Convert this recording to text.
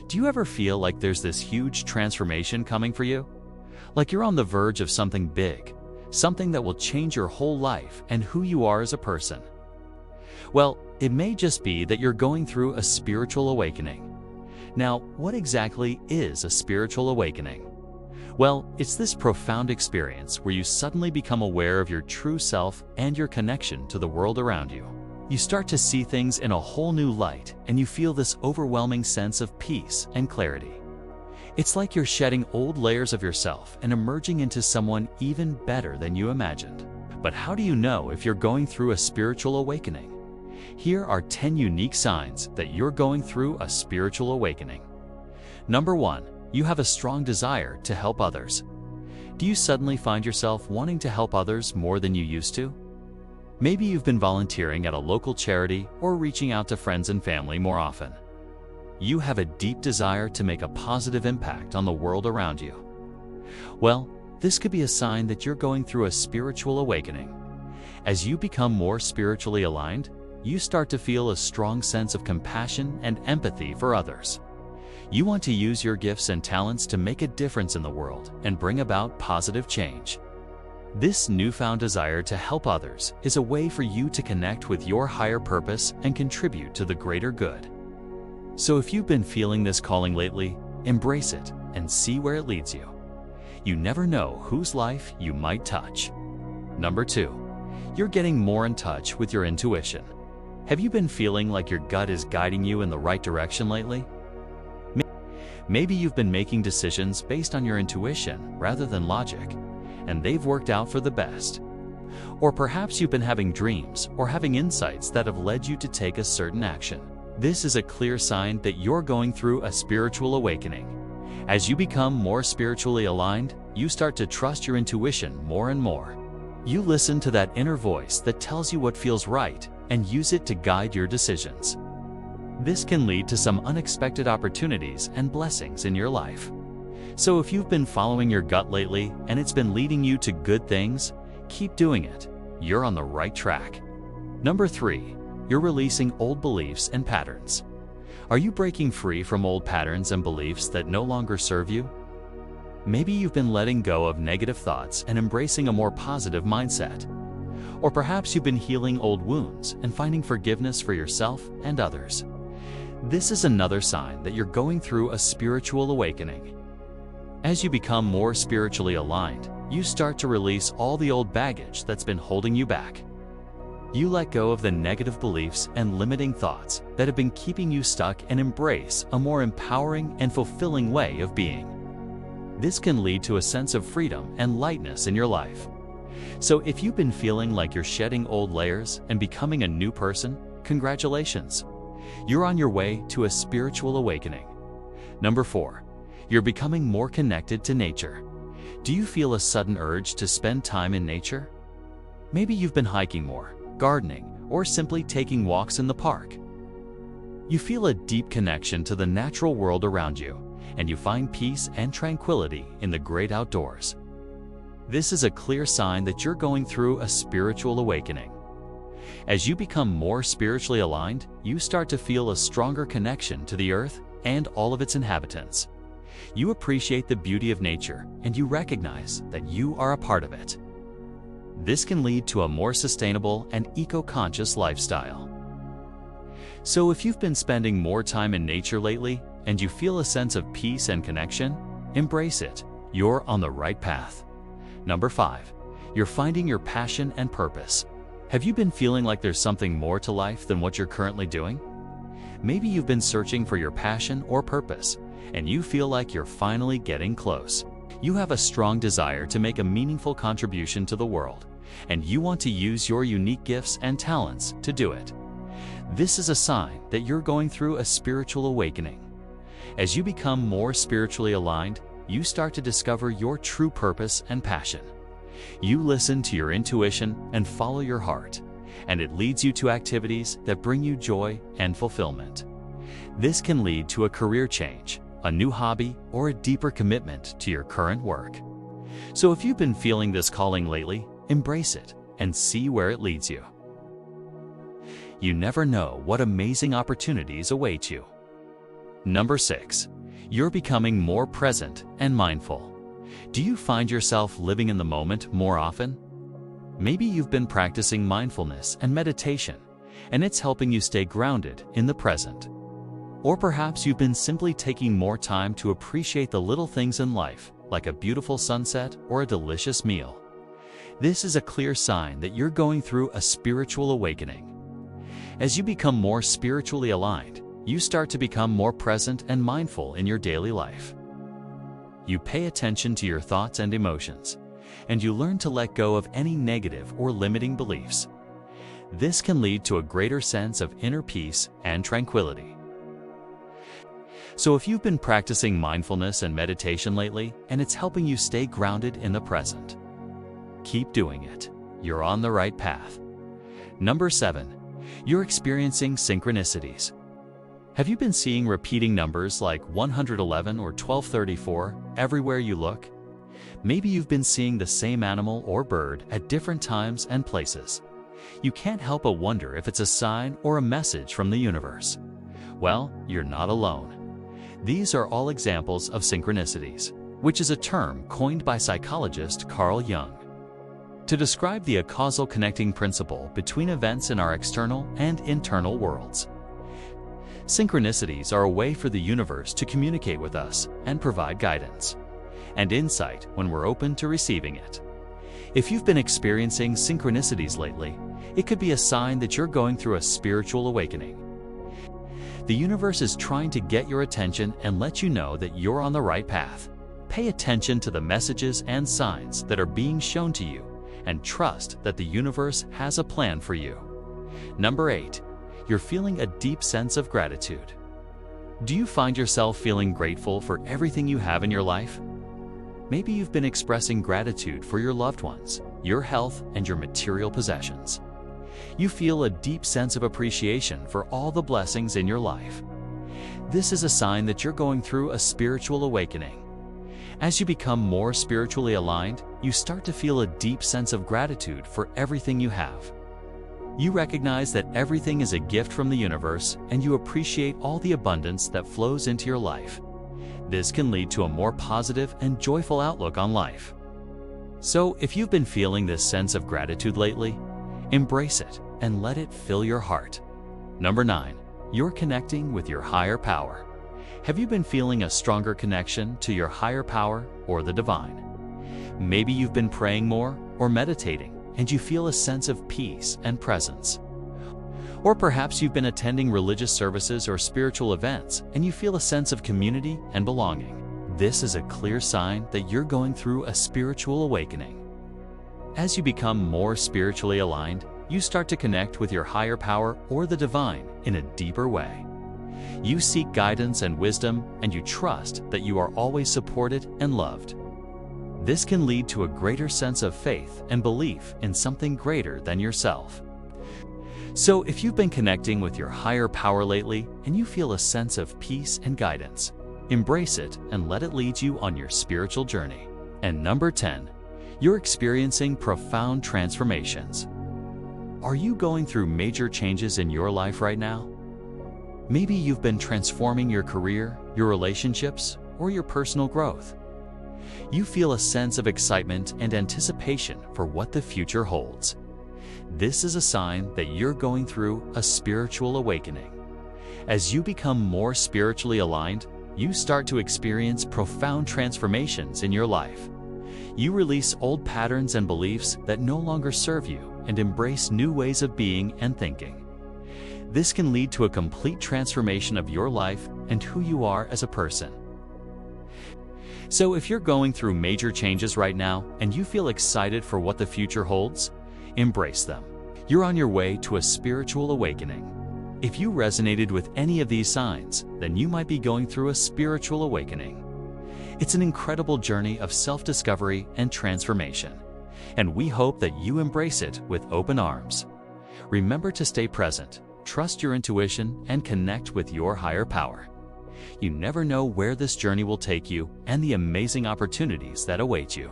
Do you ever feel like there's this huge transformation coming for you? Like you're on the verge of something big, something that will change your whole life and who you are as a person? Well, it may just be that you're going through a spiritual awakening. Now, what exactly is a spiritual awakening? Well, it's this profound experience where you suddenly become aware of your true self and your connection to the world around you. You start to see things in a whole new light, and you feel this overwhelming sense of peace and clarity. It's like you're shedding old layers of yourself and emerging into someone even better than you imagined. But how do you know if you're going through a spiritual awakening? Here are 10 unique signs that you're going through a spiritual awakening. Number 1, you have a strong desire to help others. Do you suddenly find yourself wanting to help others more than you used to? Maybe you've been volunteering at a local charity or reaching out to friends and family more often. You have a deep desire to make a positive impact on the world around you. Well, this could be a sign that you're going through a spiritual awakening. As you become more spiritually aligned, you start to feel a strong sense of compassion and empathy for others. You want to use your gifts and talents to make a difference in the world and bring about positive change. This newfound desire to help others is a way for you to connect with your higher purpose and contribute to the greater good. So if you've been feeling this calling lately, embrace it and see where it leads you. You never know whose life you might touch. Number 2, you're getting more in touch with your intuition. Have you been feeling like your gut is guiding you in the right direction lately? Maybe you've been making decisions based on your intuition rather than logic, and they've worked out for the best. Or perhaps you've been having dreams or having insights that have led you to take a certain action. This is a clear sign that you're going through a spiritual awakening. As you become more spiritually aligned, you start to trust your intuition more and more. You listen to that inner voice that tells you what feels right and use it to guide your decisions. This can lead to some unexpected opportunities and blessings in your life. So if you've been following your gut lately and it's been leading you to good things, keep doing it. You're on the right track. Number 3, you're releasing old beliefs and patterns. Are you breaking free from old patterns and beliefs that no longer serve you? Maybe you've been letting go of negative thoughts and embracing a more positive mindset. Or perhaps you've been healing old wounds and finding forgiveness for yourself and others. This is another sign that you're going through a spiritual awakening. As you become more spiritually aligned, you start to release all the old baggage that's been holding you back. You let go of the negative beliefs and limiting thoughts that have been keeping you stuck and embrace a more empowering and fulfilling way of being. This can lead to a sense of freedom and lightness in your life. So if you've been feeling like you're shedding old layers and becoming a new person, congratulations. You're on your way to a spiritual awakening. Number 4, you're becoming more connected to nature. Do you feel a sudden urge to spend time in nature? Maybe you've been hiking more, gardening, or simply taking walks in the park. You feel a deep connection to the natural world around you, and you find peace and tranquility in the great outdoors. This is a clear sign that you're going through a spiritual awakening. As you become more spiritually aligned, you start to feel a stronger connection to the earth and all of its inhabitants. You appreciate the beauty of nature, and you recognize that you are a part of it. This can lead to a more sustainable and eco-conscious lifestyle. So if you've been spending more time in nature lately, and you feel a sense of peace and connection, embrace it. You're on the right path. Number 5, you're finding your passion and purpose. Have you been feeling like there's something more to life than what you're currently doing? Maybe you've been searching for your passion or purpose, and you feel like you're finally getting close. You have a strong desire to make a meaningful contribution to the world, and you want to use your unique gifts and talents to do it. This is a sign that you're going through a spiritual awakening. As you become more spiritually aligned, you start to discover your true purpose and passion. You listen to your intuition and follow your heart, and it leads you to activities that bring you joy and fulfillment. This can lead to a career change, a new hobby, or a deeper commitment to your current work. So if you've been feeling this calling lately, embrace it and see where it leads you. You never know what amazing opportunities await you. Number 6, You're becoming more present and mindful. Do you find yourself living in the moment more often? Maybe you've been practicing mindfulness and meditation, and it's helping you stay grounded in the present. Or perhaps you've been simply taking more time to appreciate the little things in life, like a beautiful sunset or a delicious meal. This is a clear sign that you're going through a spiritual awakening. As you become more spiritually aligned, you start to become more present and mindful in your daily life. You pay attention to your thoughts and emotions, and you learn to let go of any negative or limiting beliefs. This can lead to a greater sense of inner peace and tranquility. So if you've been practicing mindfulness and meditation lately, and it's helping you stay grounded in the present, keep doing it. You're on the right path. Number 7, you're experiencing synchronicities. Have you been seeing repeating numbers like 111 or 1234 everywhere you look? Maybe you've been seeing the same animal or bird at different times and places. You can't help but wonder if it's a sign or a message from the universe. Well, you're not alone. These are all examples of synchronicities, which is a term coined by psychologist Carl Jung to describe the causal connecting principle between events in our external and internal worlds. Synchronicities are a way for the universe to communicate with us and provide guidance and insight when we're open to receiving it. If you've been experiencing synchronicities lately, it could be a sign that you're going through a spiritual awakening. The universe is trying to get your attention and let you know that you're on the right path. Pay attention to the messages and signs that are being shown to you, and trust that the universe has a plan for you. Number 8, you're feeling a deep sense of gratitude. Do you find yourself feeling grateful for everything you have in your life? Maybe you've been expressing gratitude for your loved ones, your health, and your material possessions. You feel a deep sense of appreciation for all the blessings in your life. This is a sign that you're going through a spiritual awakening. As you become more spiritually aligned, you start to feel a deep sense of gratitude for everything you have. You recognize that everything is a gift from the universe, and you appreciate all the abundance that flows into your life. This can lead to a more positive and joyful outlook on life. So, if you've been feeling this sense of gratitude lately, embrace it and let it fill your heart. Number 9, you're connecting with your higher power. Have you been feeling a stronger connection to your higher power or the divine? Maybe you've been praying more or meditating, and you feel a sense of peace and presence. Or perhaps you've been attending religious services or spiritual events, and you feel a sense of community and belonging. This is a clear sign that you're going through a spiritual awakening. As you become more spiritually aligned, you start to connect with your higher power or the divine in a deeper way. You seek guidance and wisdom, and you trust that you are always supported and loved. This can lead to a greater sense of faith and belief in something greater than yourself. So if you've been connecting with your higher power lately and you feel a sense of peace and guidance, embrace it and let it lead you on your spiritual journey. And number 10, you're experiencing profound transformations. Are you going through major changes in your life right now? Maybe you've been transforming your career, your relationships, or your personal growth. You feel a sense of excitement and anticipation for what the future holds. This is a sign that you're going through a spiritual awakening. As you become more spiritually aligned, you start to experience profound transformations in your life. You release old patterns and beliefs that no longer serve you and embrace new ways of being and thinking. This can lead to a complete transformation of your life and who you are as a person. So if you're going through major changes right now and you feel excited for what the future holds, embrace them. You're on your way to a spiritual awakening. If you resonated with any of these signs, then you might be going through a spiritual awakening. It's an incredible journey of self-discovery and transformation, and we hope that you embrace it with open arms. Remember to stay present, trust your intuition, and connect with your higher power. You never know where this journey will take you and the amazing opportunities that await you.